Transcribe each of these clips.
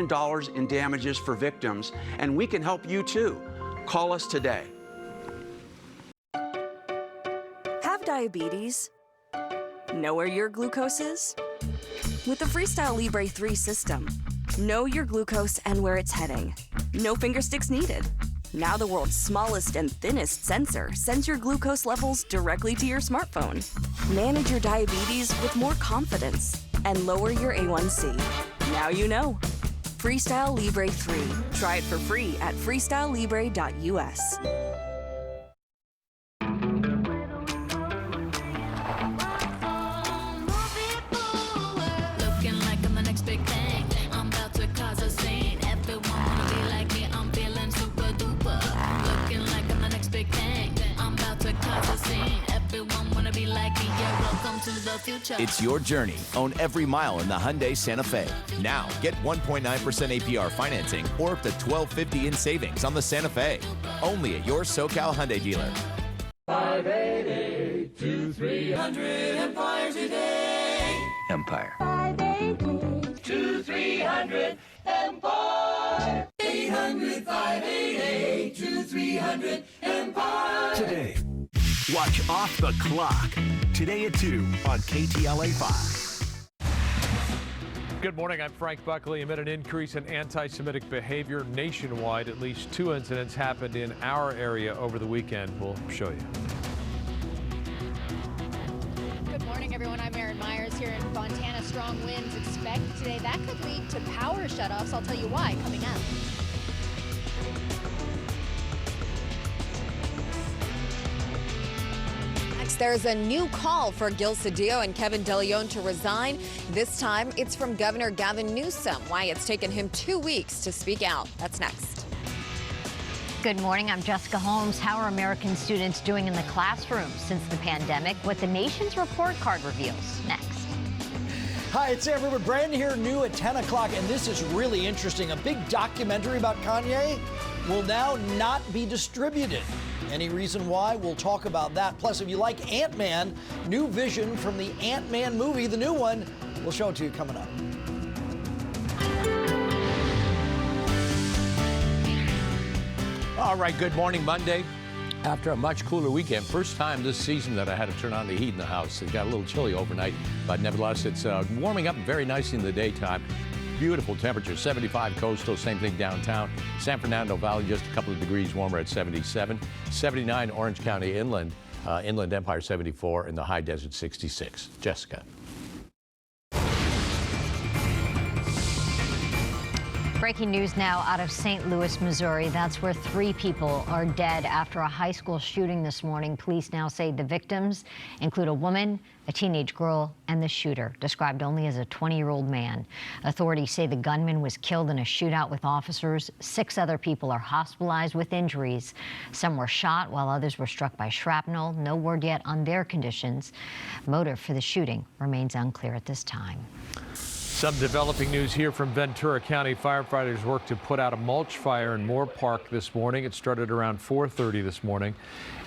million in damages for victims, and we can help you too. Call us today. Have diabetes? Know where your glucose is? With the Freestyle Libre 3 system, know your glucose and where it's heading. No finger sticks needed. Now the world's smallest and thinnest sensor sends your glucose levels directly to your smartphone. Manage your diabetes with more confidence and lower your A1C. Now you know. Freestyle Libre 3. Try it for free at freestylelibre.us. It's your journey. Own every mile in the Hyundai Santa Fe. Now, get 1.9% APR financing or up to $1,250 in savings on the Santa Fe. Only at your SoCal Hyundai dealer. 588-2300 Empire today. Empire. 588-2300 Empire. 800-588-2300 Empire. Today. Watch Off the Clock. Today at 2 on KTLA 5. Good morning. I'm Frank Buckley. Amid an increase in anti-Semitic behavior nationwide, at least 2 incidents happened in our area over the weekend. We'll show you. Good morning, everyone. I'm Erin Myers here in Fontana. Strong winds expected today. That could lead to power shutoffs. I'll tell you why coming up. There's a new call for Gil Cedillo and Kevin De Leon to resign. This time, it's from Governor Gavin Newsom. Why it's taken him 2 weeks to speak out. That's next. Good morning. I'm Jessica Holmes. How are American students doing in the classroom since the pandemic? What the nation's report card reveals. Next. Hi, it's Sam Rupert. Brandon here, new at 10 o'clock, and this is really interesting. A big documentary about Kanye will now not be distributed. Any reason why? We'll talk about that. Plus, if you like Ant-Man, new vision from the Ant-Man movie, the new one, we'll show it to you coming up. All right, good morning, Monday. After a much cooler weekend, first time this season that I had to turn on the heat in the house. It got a little chilly overnight, but nevertheless, it's warming up very nicely in the daytime. Beautiful temperature, 75 coastal, same thing downtown. San Fernando Valley, just a couple of degrees warmer at 77. 79 Orange County inland, Inland Empire 74, and the high desert 66. Jessica. Breaking news now out of St. Louis, Missouri. That's where 3 people are dead after a high school shooting this morning. Police now say the victims include a woman, a teenage girl, and the shooter, described only as a 20-year-old man. Authorities say the gunman was killed in a shootout with officers. 6 other people are hospitalized with injuries. Some were shot while others were struck by shrapnel. No word yet on their conditions. Motive for the shooting remains unclear at this time. Some developing news here from Ventura County. Firefighters worked to put out a mulch fire in Moore Park this morning. It started around 4:30 this morning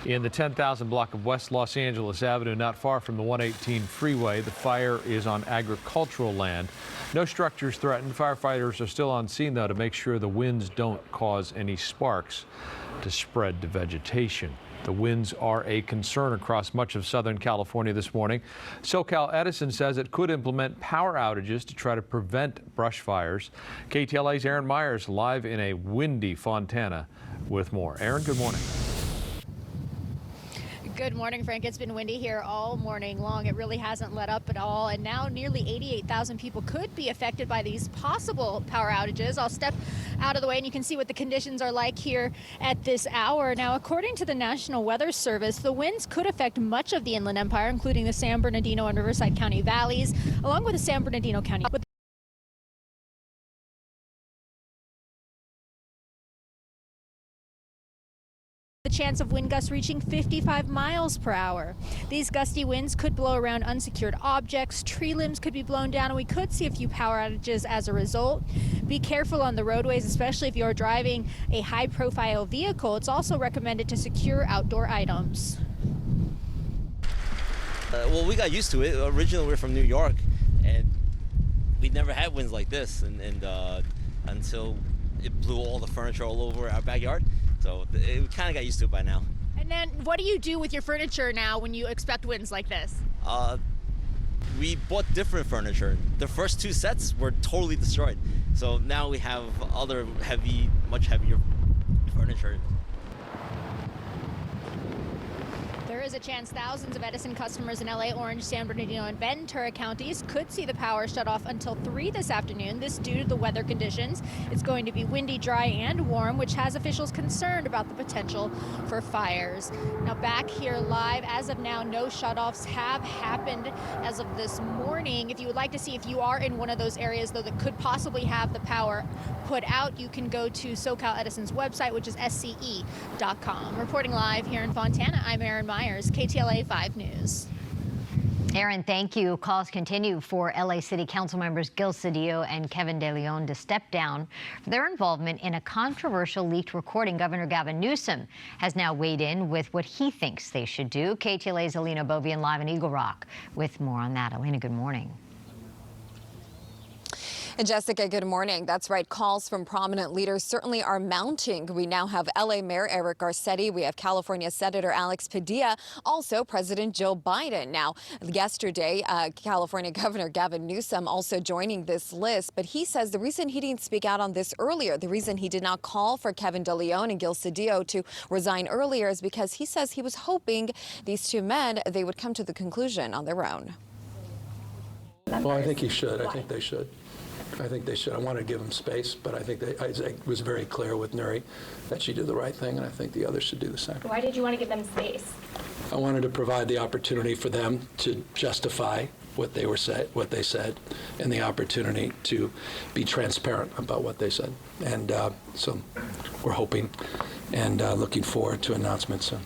in the 10,000 block of West Los Angeles Avenue, not far from the 118 freeway. The fire is on agricultural land. No structures threatened. Firefighters are still on scene, though, to make sure the winds don't cause any sparks to spread to vegetation. The winds are a concern across much of Southern California this morning. SoCal Edison says it could implement power outages to try to prevent brush fires. KTLA's Erin Myers live in a windy Fontana with more. Erin, good morning. Good morning, Frank. It's been windy here all morning long. It really hasn't let up at all. And now nearly 88,000 people could be affected by these possible power outages. I'll step out of the way and you can see what the conditions are like here at this hour. Now, according to the National Weather Service, the winds could affect much of the Inland Empire, including the San Bernardino and Riverside County valleys, along with the San Bernardino County. The chance of wind gusts reaching 55 miles per hour. These gusty winds could blow around unsecured objects, tree limbs could be blown down, and we could see a few power outages as a result. Be careful on the roadways, especially if you're driving a high-profile vehicle. It's also recommended to secure outdoor items. Well, we got used to it. Originally, we're from New York, and we never had winds like this. And until it blew all the furniture all over our backyard. So it kind of got used to it by now. And then what do you do with your furniture now when you expect winds like this? We bought different furniture. The first 2 sets were totally destroyed. So now we have other heavy, much heavier furniture. There is a chance thousands of Edison customers in LA, Orange, San Bernardino, and Ventura counties could see the power shut off until 3 this afternoon. This due to the weather conditions. It's going to be windy, dry, and warm, which has officials concerned about the potential for fires. Now back here live, as of now, no shutoffs have happened as of this morning. If you would like to see if you are in one of those areas, though, that could possibly have the power put out, you can go to SoCal Edison's website, which is sce.com. Reporting live here in Fontana, I'm Erin Myers, KTLA 5 News. Erin, thank you. Calls continue for LA City Council members Gil Cedillo and Kevin De Leon to step down for their involvement in a controversial leaked recording. Governor Gavin Newsom has now weighed in with what he thinks they should do. KTLA's Alina Bovian live in Eagle Rock with more on that. Alina, good morning. And Jessica, good morning. That's right. Calls from prominent leaders certainly are mounting. We now have LA Mayor Eric Garcetti. We have California Senator Alex Padilla, also President Joe Biden. Now, yesterday, California Governor Gavin Newsom also joining this list. But he says the reason he didn't speak out on this earlier, the reason he did not call for Kevin De Leon and Gil Cedillo to resign earlier is because he says he was hoping these 2 men, they would come to the conclusion on their own. Well, I think he should. I think they should. I think they should. I want to give them space, but I think I was very clear with Nuri that she did the right thing, and I think the others should do the same. Why did you want to give them space? I wanted to provide the opportunity for them to justify what they said, and the opportunity to be transparent about what they said. And so we're hoping and looking forward to announcements soon.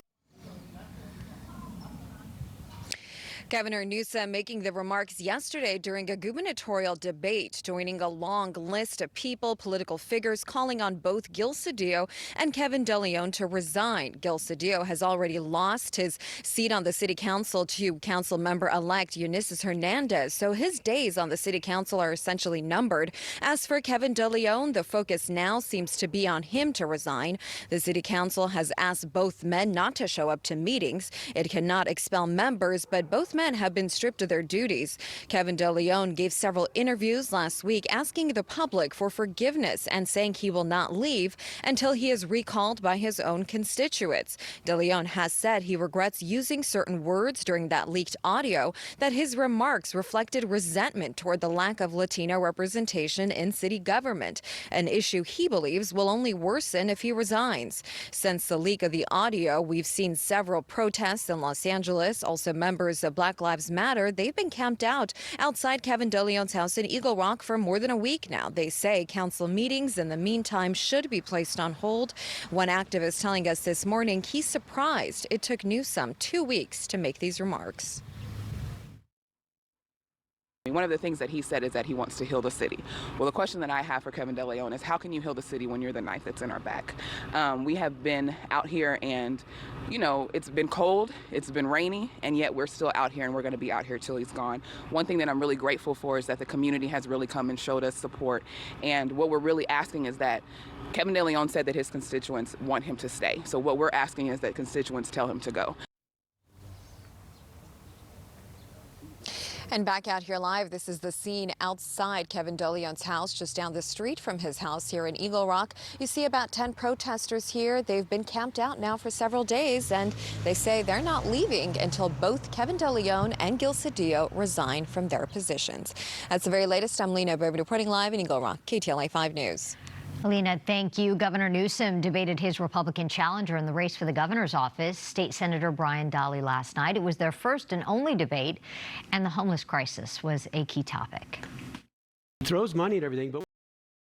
Governor Newsom making the remarks yesterday during a gubernatorial debate, joining a long list of people, political figures, calling on both Gil Cedillo and Kevin De Leon to resign. Gil Cedillo has already lost his seat on the city council to council member-elect Eunices Hernandez, so his days on the city council are essentially numbered. As for Kevin De Leon, the focus now seems to be on him to resign. The city council has asked both men not to show up to meetings. It cannot expel members, but both men have been stripped of their duties. Kevin De Leon gave several interviews last week asking the public for forgiveness and saying he will not leave until he is recalled by his own constituents. De Leon has said he regrets using certain words during that leaked audio, that his remarks reflected resentment toward the lack of Latino representation in city government, an issue he believes will only worsen if he resigns. Since the leak of the audio, we've seen several protests in Los Angeles. Also, members of Black Lives Matter, they've been camped out outside Kevin De Leon's house in Eagle Rock for more than a week now. They say council meetings in the meantime should be placed on hold. One activist telling us this morning he's surprised it took Newsom 2 weeks to make these remarks. One of the things that he said is that he wants to heal the city. Well, the question that I have for Kevin De Leon is how can you heal the city when you're the knife that's in our back? We have been out here and, you know, it's been cold, it's been rainy, and yet we're still out here and we're going to be out here till he's gone. One thing that I'm really grateful for is that the community has really come and showed us support. And what we're really asking is that Kevin De Leon said that his constituents want him to stay. So what we're asking is that constituents tell him to go. And back out here live, this is the scene outside Kevin De Leon's house, just down the street from his house here in Eagle Rock. You see about 10 protesters here. They've been camped out now for several days, and they say they're not leaving until both Kevin De Leon and Gil Cedillo resign from their positions. That's the very latest. I'm Lena Berry reporting live in Eagle Rock, KTLA 5 News. Alina, thank you. Governor Newsom debated his Republican challenger in the race for the governor's office, State Senator Brian Dahle, last night. It was their first and only debate, and the homeless crisis was a key topic. Throws money at everything, but